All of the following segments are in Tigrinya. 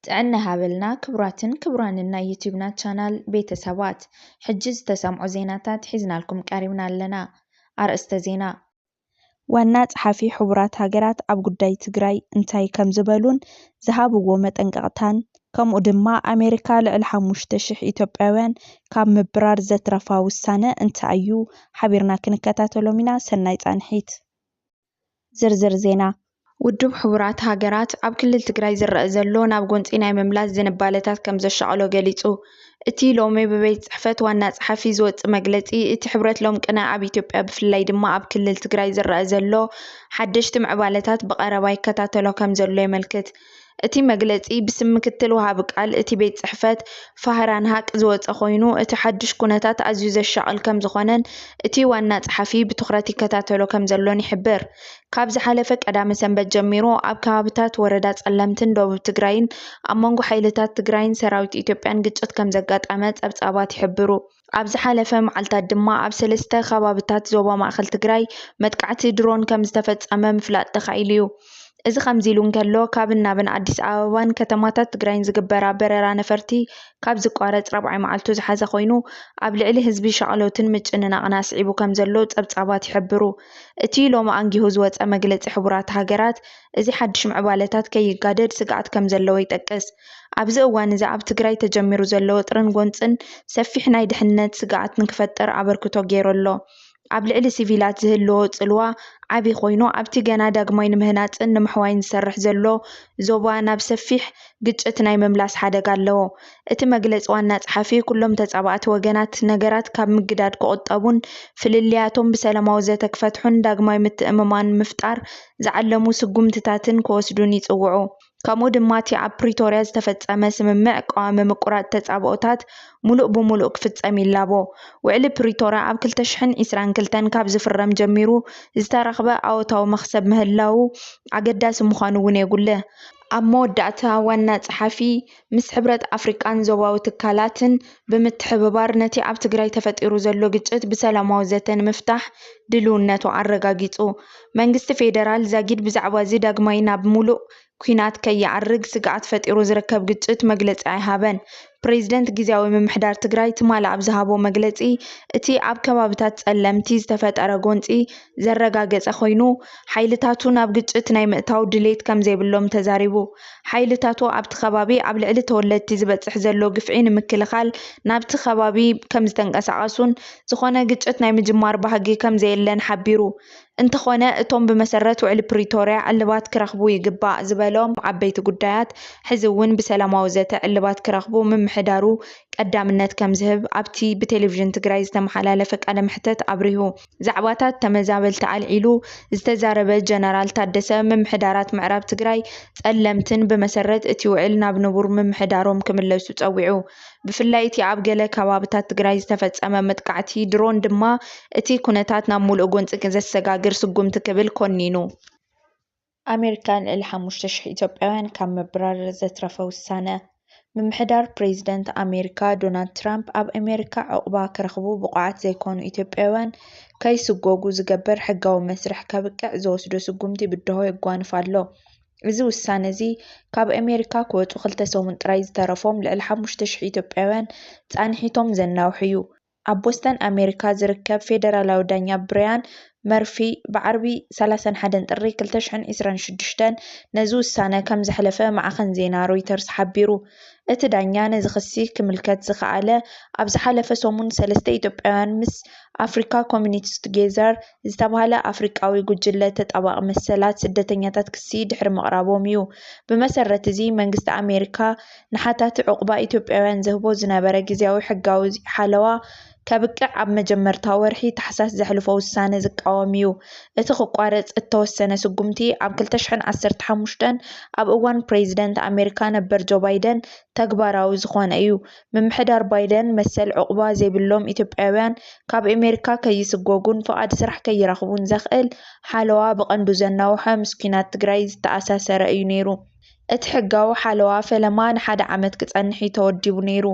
ጥዕና ሃበልና ክቡራትን ክቡራንና ዩቲዩብና ቻናል ቤተሰባት ሕጅዝ ተሰምዑ ዜናታት ሒዝናልኩም ቀሪብና ኣለና። አርእስተ ዜና ዋና ጸሓፊ ሕቡራት ሃገራት ኣብ ጉዳይ ትግራይ እንታይ ከም ዝበሉን ዝሃብዎ መጠንቀቕታን ከምኡ ድማ ኣሜሪካ ልዕሊ 5,000 ኢትዮጵያውያን ካብ ምብራር ዘትረፋ ውሳነ እንታይ እዩ ሓቢርና ክንከታተሎም ኢና። ሰናይ ጻንሒት። ዝርዝር ዜና ውድብ ሕቡራት ሃገራት ኣብ ክልል ትግራይ ዝረአ ዘሎ ናብ ጎንፂ ናይ ምምላስ ዝንባለታት ከም ዘሻቀሎ ገሊጹ። እቲ ሎሚ ብቤት ጽሕፈት ዋና ጸሓፊ ዝወጽእ መግለጺ እቲ ሕብረት ሎም ቅነ ኣብ ኢትዮጵያ ብፍላይ ድማ ኣብ ክልል ትግራይ ዝረአ ዘሎ ሓደሽቲ ምዕባለታት ብቐረባ ይከታተሎ ከም ዘሎ የመልክት። እቲ መግለጺ ብስም ምክትል ወሃቢ ቃል እቲ ቤት ጽሕፈት ፋህራን ሃቅ ዝወጸ ኮይኑ እቲ ሓድሽ ኩነታት ኣዝዩ ዘሻቅል ከም ዝኾነን እቲ ዋና ጸሓፊ ብትኹረት ይከታተሎ ከም ዘሎን ይሕብር። ካብ ዝሓለፈ ቀዳመ ሰንበት ጀሚሩ ኣብ ከባቢታት ወረዳ ጸለምትን ደቡብ ትግራይን ኣብ መንጎ ሓይልታት ትግራይን ሰራዊት ኢትዮጵያን ግጭት ከም ዘጋጠመ ጸብጻባት ይሕብሩ። ኣብ ዝሓለፈ መዓልታት ድማ ኣብ 3 ከባቢታት ዞባ ማእከል ትግራይ መጥቃዕቲ ድሮን ከም ዝተፈጸመ ምፍላጥ ተኻኢሉ እዩ። እዚ ከምዚ ኢሉ እንከሎ ካብ ናብን ኣዲስ ኣበባን ከተማታት ትግራይን ዝግበራ በረራ ነፈርቲ ካብ ዝቋረጽ 4 መዓልቱ ዝሓዘ ኮይኑ ኣብ ልዕሊ ህዝቢ ሸቕሎትን ምጭንናቕን ኣስዒቡ ከም ዘሎ ጸብጻባት ይሕብሩ። እቲ ሎሚ ኣንጊሁ ዝወፀ መግለጺ ሕቡራት ሃገራት እዚ ሓድሽ ምዕባለታት ከይጋደድ ስጋኣት ከም ዘለዎ ይጠቅስ። ኣብዚ እዋን እዚ ኣብ ትግራይ ተጀሚሩ ዘሎ ውጥርን ጎንፅን ሰፊሕ ናይ ድሕንነት ስጋኣት ንክፈጥር ኣበርክቶ ገይሩ ኣሎ። ኣብ ልዕሊ ሲቪላት ዝህልዎ ጽልዋ ዓብይ ኮይኑ ኣብቲ ገና ዳግማይ ንምህናፅን ንምሕዋይን ዝሰርሕ ዘሎ ዞባ ናብ ሰፊሕ ግጭት ናይ ምምላስ ሓደጋ ኣለዎ። እቲ መግለፂ ዋና ጸሓፊ ኩሎም ተጻባእቲ ወገናት ነገራት ካብ ምግዳድ ክቁጠቡን ፍልልያቶም ብሰላማዊ ዘተ ክፈትሑን ዳግማይ ምትእምማን ምፍጣር ዝዓለሙ ስጉምትታትን ክወስዱን ይጽውዑ። ከምኡ ድማ እቲ ኣብ ፕሪቶርያ ዝተፈጸመ ስምምዕ ቀዋሚ ምቁራጽ ተጻብኦታት ሙሉእ ብሙሉእ ክፍጸም ይላቦ። ውዕሊ ፕሪቶርያ ኣብ 2022 ካብ ዝፍረም ጀሚሩ ዝተረኽበ ኣወታዊ መኽሰብ ምህላው ኣገዳሲ ምዃኑ እውን የጉልህ። ኣብ መወዳእታ ዋና ጸሓፊ ምስ ሕብረት ኣፍሪቃን ዞባዊ ትካላትን ብምትሕብባር ነቲ ኣብ ትግራይ ተፈጢሩ ዘሎ ግጭት ብሰላማዊ ዘተ ንምፍታሕ ድልውነቱ ኣረጋጊጹ። መንግስቲ ፌደራል ዛጊድ ብዛዕባ እዚ ዳግማይ ናብ ሙሉእ ኩናት ከይዓርግ ስጋኣት ፈጢሩ ዝርከብ ግጭት መግለጺ ኣይሃበን። ፕሬዝደንት ጊዜያዊ ምምሕዳር ትግራይ ትማል ኣብ ዝሃቦ መግለጺ እቲ ኣብ ከባቢታት ጸለምቲ ዝተፈጠረ ጎንፂ ዘረጋገጸ ኮይኑ ሓይልታቱ ናብ ግጭት ናይ ምእታው ድሌት ከም ዘይብሎም ተዛሪቡ። ሓይልታቱ ኣብቲ ከባቢ ኣብ ልዕሊ ተወለድቲ ዝበጽሕ ዘሎ ግፍዒ ንምክልኻል ናብቲ ከባቢ ከም ዝተንቀሳቐሱን ዝኾነ ግጭት ናይ ምጅማር ባህጊ ከም ዘየለን ሓቢሩ። እንተኾነ እቶም ብመሰረት ውዕሊ ፕሪቶርያ ዕልባት ክረኽቡ ይግባእ ዝበሎም ዓበይቲ ጉዳያት ሕዚ እውን ብሰላማዊ ዘተ ዕልባት ክረኽቡ ምምሕዳሩ ቀዳምነት ከም ዝህብ ኣብቲ ብቴሌቭዥን ትግራይ ዝተመሓላለፈ ቃለ መሕተት ኣብሪሁ። ዛዕባታት ተመዛበልቲ ኣልዒሉ ዝተዛረበ ጀነራል ታደሰ ምምሕዳራት ምዕራብ ትግራይ ጸለምትን ብመሰረት እቲ ውዕል ናብ ንቡር ምምሕዳሮም ክምለሱ ጸዊዑ። ብፍላይ እቲ ኣብ ገለ ከባቢታት ትግራይ ዝተፈጸመ መጥቃዕቲ ድሮን ድማ እቲ ኩነታት ናብ ሙሉእ ጎንፂ ዘሰጋግር ስጉምቲ ክብል ኮኒኑ። ኣሜሪካን ልዕሊ 5,000 ኢትዮጵያውያን ካብ ምብራር ዘትረፈ ውሳነ። ምምሕዳር ፕሬዝደንት ኣሜሪካ ዶናልድ ትራምፕ ኣብ ኣሜሪካ ዕቑባ ክረኽቡ ብቑዓት ዘይኮኑ ኢትዮጵያውያን ከይስጎጉ ዝገበር ሕጋዊ መስርሕ ከብቅዕ ዘወስዶ ስጉምቲ ብድሆ የጓንፍ ኣሎ። እዚ ውሳነ እዚ ካብ ኣሜሪካ ክወፁ 2 ሰሙን ጥራይ ዝተረፎም ልዕሊ 5,000 ኢትዮጵያውያን ጻንሒቶም ዘናውሕ እዩ። ኣብ ቦስተን ኣሜሪካ ዝርከብ ፌደራላዊ ዳኛ ብራያን መርፊ ብዓርቢ 31 ጥሪ 2026 ነዚ ውሳነ ከም ዘሕለፈ ማዕኸን ዜና ሮይተርስ ሓቢሩ። እቲ ዳኛ ነዚ ክሲ ክምልከት ዝኸኣለ ኣብ ዝሓለፈ ሰሙን 3 ኢትዮጵያውያን ምስ ኣፍሪካ ኮሚኒቲስ ቱጌዘር ዝተባህለ ኣፍሪቃዊ ጉጅለ ተጣባቂ መሰላት ስደተኛታት ክሲ ድሕሪ ምቕራቦም እዩ። ብመሰረት እዚ መንግስቲ ኣሜሪካ ንሓታቲ ዕቑባ ኢትዮጵያውያን ዝህቦ ዝነበረ ጊዜያዊ ሕጋዊ ሓለዋ ከብቅዕ ኣብ መጀመርታ ወርሒ ታሕሳስ ዘሕልፎ ውሳነ ዝቃወም እዩ። እቲ ክቋረጽ እተወሰነ ስጉምቲ ኣብ 2015 ኣብ እዋን ፕሬዝደንት ኣሜሪካ ነበር ጆ ባይደን ተግባራዊ ዝኾነ እዩ። ምምሕዳር ባይደን መሰል ዕቑባ ዘይብሎም ኢትዮጵያውያን ካብ ኣሜሪካ ከይስጎጉን ፍቓድ ስራሕ ከይረኽቡን ዘኽእል ሓለዋ ብቐንዱ ዘናውሖ ምስ ኩናት ትግራይ ዝተኣሳሰረ እዩ ነይሩ። እቲ ሕጋዊ ሓለዋ ፈለማ ንሓደ ዓመት ክጸንሕ ተወዲቡ ነይሩ።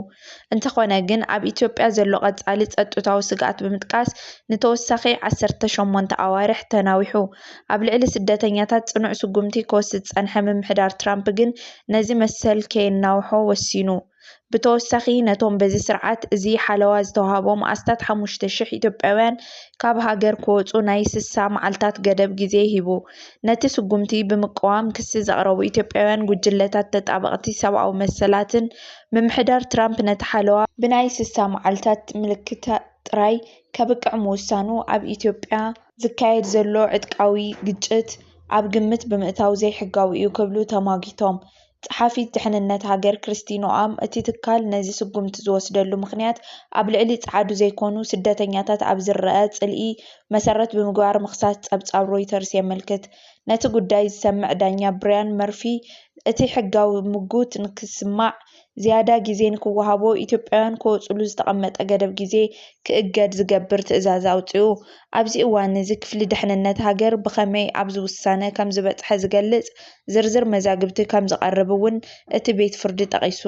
እንተኾነ ግን ኣብ ኢትዮጵያ ዘሎ ቀጻሊ ጸጥታዊ ስግኣት ብምጥቃስ ንተወሳኺ 18 ኣዋርሕ ተናዊሑ። ኣብ ልዕሊ ስደተኛታት ጽኑዕ ስጉምቲ ክወስድ ዝጸንሐ ምምሕዳር ትራምፕ ግን ነዚ መሰል ከየናውሖ ወሲኑ። ብተወሳኺ ነቶም በዚ ስርዓት እዚ ሓለዋ ዝተዋህቦም ኣስታት 5,000 ኢትዮጵያውያን ካብ ሃገር ክወፁ ናይ 60 መዓልታት ገደብ ግዜ ሂቡ። ነቲ ስጉምቲ ብምቅዋም ክሲ ዘቕረቡ ኢትዮጵያውያን ጉጅለታት ተጣበቕቲ ሰብኣዊ መሰላትን ምምሕዳር ትራምፕ ነቲ ሓለዋ ብናይ 60 መዓልታት ምልክት ጥራይ ከብቅዕ ምውሳኑ ኣብ ኢትዮጵያ ዝካየድ ዘሎ ዕጥቃዊ ግጭት ኣብ ግምት ብምእታው ዘይሕጋዊ እዩ ክብሉ ተማጊቶም። ጸሓፊት ድሕንነት ሃገር ክርስቲ ኖኣም እቲ ትካል ነዚ ስጉምቲ ዝወስደሉ ምኽንያት ኣብ ልዕሊ ጻዓዱ ዘይኮኑ ስደተኛታት ኣብ ዝረአ ጽልኢ መሰረት ብምግባር ምኽሳስ ጸብጻብ ሮይተርስ የመልክት። ነቲ ጉዳይ ዝሰምዕ ዳኛ ብራያን መርፊ እቲ ሕጋዊ ምጉት ንክስማዕ ዝያዳ ግዜ ንክወሃቦ ኢትዮጵያውያን ክወጽሉ ዝተቐመጠ ገደብ ግዜ ክእገድ ዝገብር ትእዛዝ ኣውፂኡ። ኣብዚ እዋን እዚ ክፍሊ ድሕንነት ሃገር ብኸመይ ኣብዚ ውሳነ ከም ዝበጽሐ ዝገልጽ ዝርዝር መዛግብቲ ከም ዝቐርብ እውን እቲ ቤት ፍርዲ ጠቒሱ።